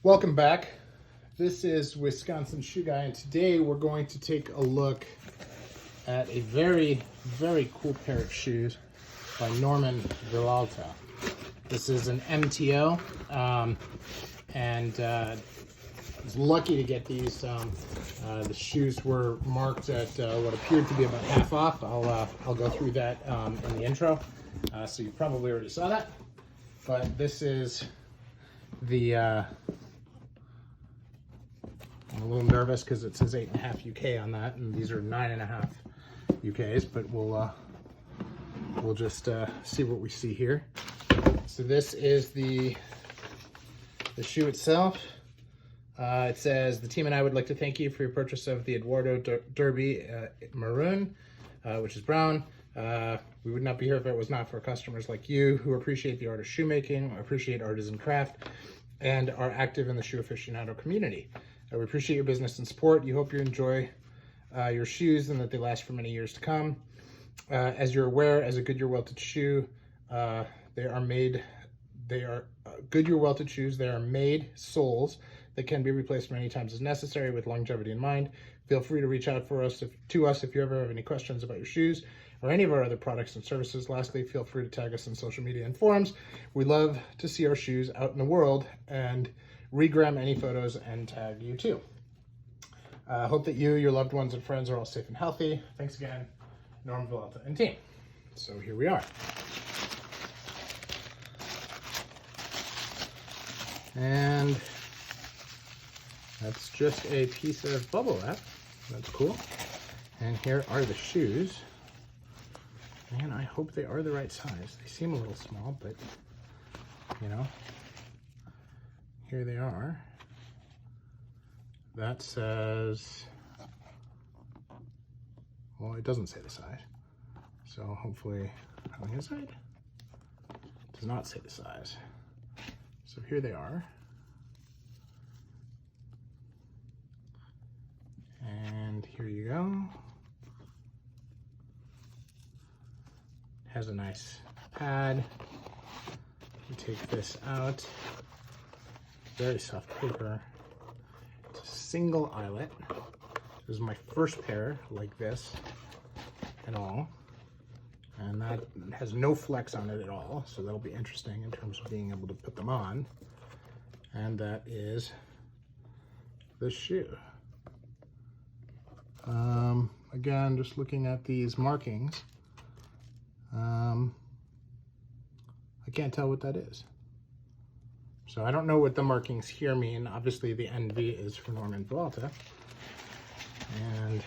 Welcome back. This is Wisconsin Shoe Guy, and today we're going to take a look at a very, very cool pair of shoes by Norman Vilalta. This is an MTO, and I was lucky to get these. The shoes were marked at what appeared to be about half off. I'll go through that in the intro, so you probably already saw that. But this is the I'm a little nervous because it says 8.5 UK on that, and these are 9.5 UKs, but we'll just see what we see here. So this is the shoe itself. It says, the team and I would like to thank you for your purchase of the Eduardo Derby Maroon, which is brown. We would not be here if it was not for customers like you who appreciate the art of shoemaking, appreciate artisan craft, and are active in the shoe aficionado community. We appreciate your business and support. You hope you enjoy your shoes and that they last for many years to come. As you're aware, as a Goodyear welted shoe, they are Goodyear welted shoes. They are made soles that can be replaced many times as necessary with longevity in mind. Feel free to reach out to us if you ever have any questions about your shoes or any of our other products and services. Lastly, feel free to tag us in social media and forums. We love to see our shoes out in the world and regram any photos and tag you too. Hope that you, your loved ones, and friends are all safe and healthy. Thanks again, Norman Vilalta and team. So here we are. And that's just a piece of bubble wrap. That's cool. And here are the shoes. And I hope they are the right size. They seem a little small, but you know, here they are. That says, well, it doesn't say the size. So hopefully on the inside, it does not say the size. So here they are. And here you go. Has a nice pad. You take this out. Very soft paper. It's a single eyelet. This is my first pair like this at all. And that has no flex on it at all. So that'll be interesting in terms of being able to put them on. And that is the shoe. Again, just looking at these markings, I can't tell what that is. So I don't know what the markings here mean. Obviously the NV is for Norman Vilalta. And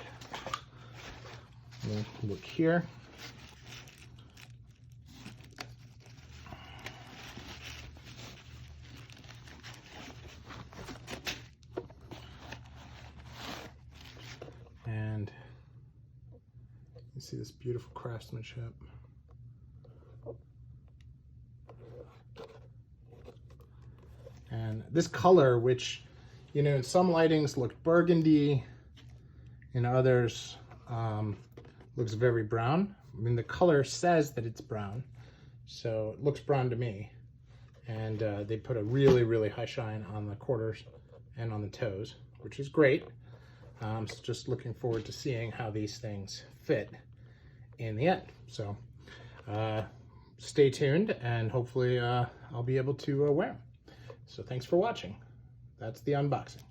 we'll look here. And you see this beautiful craftsmanship. And this color, which, you know, in some lightings looked burgundy, in others looks very brown. I mean, the color says that it's brown, so it looks brown to me. And they put a really, really high shine on the quarters and on the toes, which is great. So just looking forward to seeing how these things fit in the end. So stay tuned, and hopefully I'll be able to wear them. So thanks for watching. That's the unboxing.